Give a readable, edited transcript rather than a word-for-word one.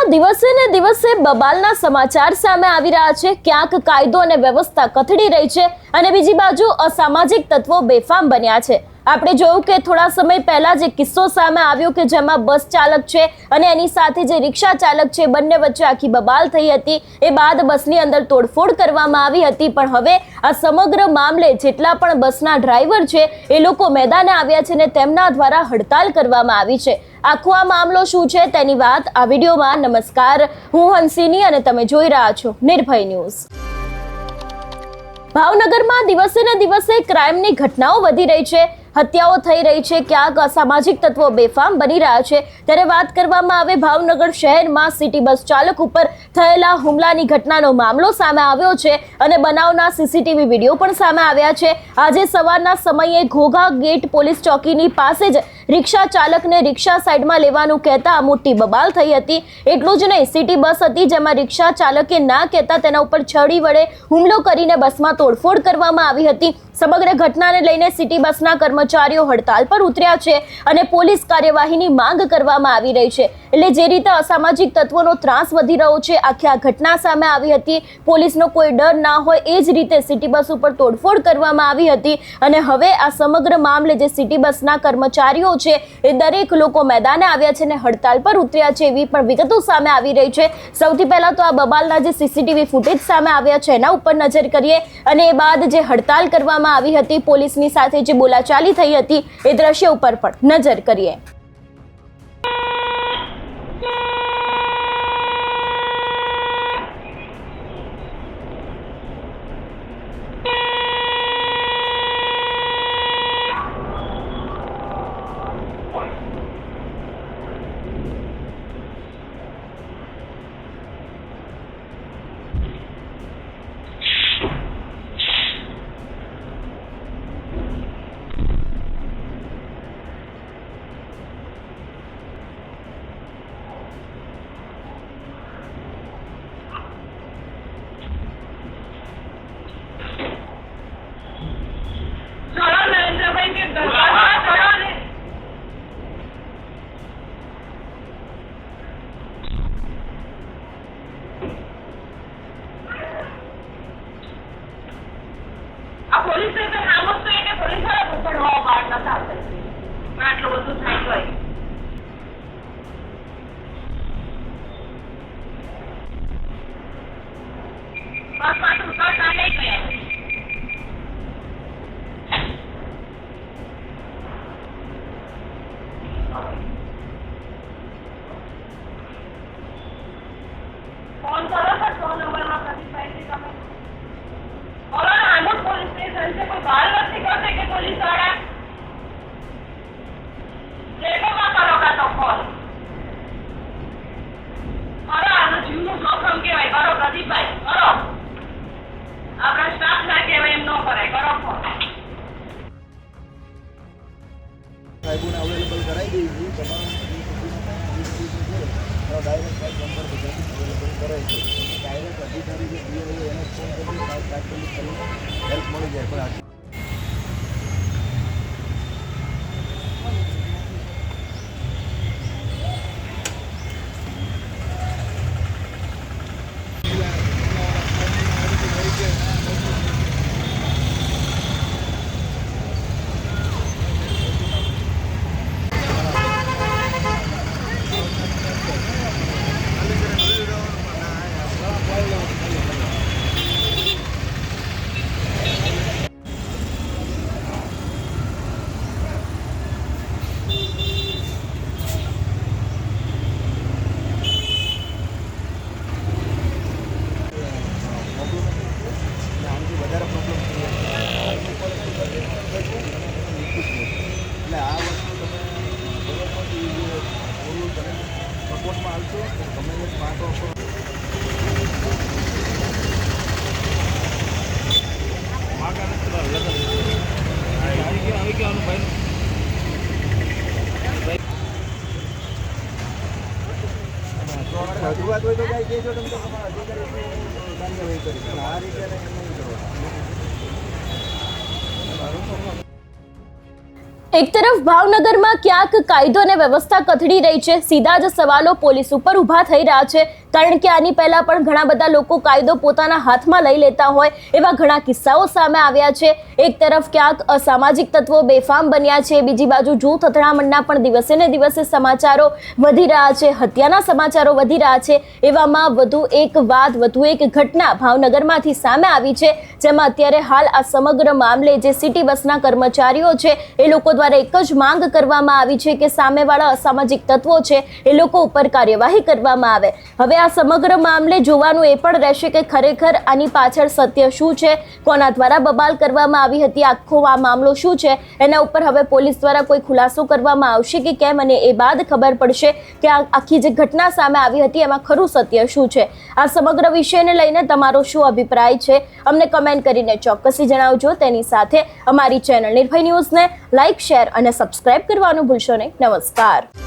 વડોદરામાં દિવસે ને દિવસે બબાલના સમાચાર સામે આવી રહ્યા છે। ક્યાંક કાયદો અને વ્યવસ્થા કથળી રહી છે અને બીજી બાજુ અસામાજિક તત્વો બેફામ બન્યા છે। આપણે જોયું કે થોડા સમય પહેલા જે કિસ્સો સામે આવ્યો કે જેમાં બસ ચાલક છે અને એની સાથે જે રિક્ષા ચાલક છે બંને વચ્ચે આખી બબાલ થઈ હતી। એ બાદ બસની અંદર તોડફોડ કરવામાં આવી હતી, પણ હવે આ સમગ્ર મામલે જેટલા પણ બસના ડ્રાઈવર છે એ લોકો મેદાને આવ્યા છે ને તેમના દ્વારા હડતાલ કરવામાં આવી છે। આખો આ મામલો શું છે તેની વાત આ વિડીયોમાં। નમસ્કાર, હું હંસિની અને તમે જોઈ રહ્યા છો નિર્ભય ન્યૂઝ। ભાવનગરમાં દિવસે ને દિવસે ક્રાઇમની ઘટનાઓ વધી રહી છે, હત્યાઓ થઈ રહી છે, ક્યાંક અસામાજિક તત્વો બેફામ બની રહ્યા છે। ત્યારે વાત કરવામાં આવે ભાવનગર શહેરમાં સિટી બસ ચાલક ઉપર થયેલા હુમલાની ઘટનાનો મામલો સામે આવ્યો છે અને બનાવના સીસીટીવી વિડીયો પણ સામે આવ્યા છે। આજે સવારના સમયે ઘોઘા ગેટ પોલીસ ચોકીની પાસે જ રિક્ષા ચાલકને રિક્ષા સાઈડમાં લેવાનું કહેતા મોટી બબાલ થઈ હતી। એટલું જ નહીં, સિટી બસ હતી જેમાં રિક્ષા ચાલકે ના કહેતા તેના ઉપર છડી વડે હુમલો કરીને બસમાં તોડફોડ કરવામાં આવી હતી। સમગ્ર ઘટનાને લઈને સિટી બસના કર્મચારીઓ હડતાલ પર ઉતર્યા છે અને પોલીસ કાર્યવાહીની માંગ કરવામાં આવી રહી છે। એટલે જે રીતે અસામાજિક તત્વોનો ત્રાસ વધી રહ્યો છે, આખી આ ઘટના સામે આવી હતી, પોલીસનો કોઈ ડર ના હોય એ જ રીતે સિટી બસ ઉપર તોડફોડ કરવામાં આવી હતી અને હવે આ સમગ્ર મામલે જે સિટી બસના કર્મચારીઓ છે એ દરેક લોકો મેદાને આવ્યા છે અને હડતાલ પર ઉતર્યા છે એવી પણ વિગતો સામે આવી રહી છે। સૌથી પહેલા તો આ બબાલના જે સીસીટીવી ફૂટેજ સામે આવ્યા છે એના ઉપર નજર કરીએ અને એ બાદ જે હડતાલ કરવામાં આવી હતી, પોલીસની સાથે જે બોલાચાલી થઈ હતી એ દ્રશ્ય ઉપર પણ નજર કરીએ। फोन करो सर, 100 नंबर में प्रतिभाई से તમે બોલો ને, આમોદ પોલીસ સ્ટેશન છે, કોઈ બહાર નથી કરશે કે પોલીસ વાળા લેટોમાં કરો કાં તો ફોન કરો, આનો જીવનું જોખમ કહેવાય, કરો પ્રદીપભાઈ, કરો, આપણા સ્ટાફ ના કહેવાય એમ ન કરાય, કરો ફોન। સાહેબોને અવેલેબલ કરાવી દઈએ છીએ, તમામ ડાયરેક્ટ નંબર બધાથી અવેલેબલ કરાય છે। ડાયરેક્ટ અધિકારી જે પીએ હોય એને ફોન કરી તાત્કાલિક કરીને હેલ્પ મળી જાય। પણ એટલે આ વસ્તુ તમે સપોર્ટમાં આવશો તો તમે એક પાટો આપો। રજૂઆત હોય તો કઈ કહેજો, તમે તો તમારા અધિકારી કાર્યવાહી કરી, પણ આ રીતે નહીં કરવા। એક તરફ ભાવનગરમાં ક્યાંક કાયદો અને વ્યવસ્થા કથળી રહી છે. સીધા જ સવાલો પોલીસ ઉપર ઊભા થઈ રહ્યા છે, કારણ કે આની પહેલા પણ ઘણા બધા લોકો કાયદો પોતાના હાથમાં લઈ લેતા હોય એવા ઘણા કિસ્સાઓ સામે આવ્યા છે. એક તરફ ક્યાંક અસામાજિક તત્વો બેફામ બન્યા છે, બીજી બાજુ જૂથ અથડામણના પણ દિવસે ને દિવસે સમાચારો વધી રહ્યા છે, હત્યાના સમાચારો વધી રહ્યા છે. એવામાં વધુ એક વાત, વધુ એક ઘટના ભાવનગરમાંથી સામે આવી છે, જેમાં અત્યારે હાલ આ સમગ્ર મામલે જે સિટી બસના કર્મચારીઓ છે એ લોકો દ્વારા એક જ માંગ કરવામાં આવી છે કે સામેવાળા અસામાજિક તત્વો છે એ લોકો ઉપર કાર્યવાહી કરવામાં આવે. હવે આ સમગ્ર મામલે જોવાનું એ પણ રહેશે કે ખરેખર આની પાછળ સત્ય શું છે, કોના દ્વારા બબાલ કરવામાં આવી હતી, આખો આ મામલો શું છે, એના ઉપર હવે પોલીસ દ્વારા કોઈ ખુલાસો કરવામાં આવશે કે કેમ, અને એ બાદ ખબર પડશે કે આ આખી જે ઘટના સામે આવી હતી એમાં ખરું સત્ય શું છે. આ સમગ્ર વિષયને લઈને તમારો શું અભિપ્રાય છે અમને કમેન્ટ કરીને ચોક્કસથી જણાવજો. તેની સાથે અમારી ચેનલ નિર્ભય ન્યૂઝને લાઈક, શેર અને સબસ્ક્રાઇબ કરવાનું ભૂલશો નહીં. નમસ્કાર.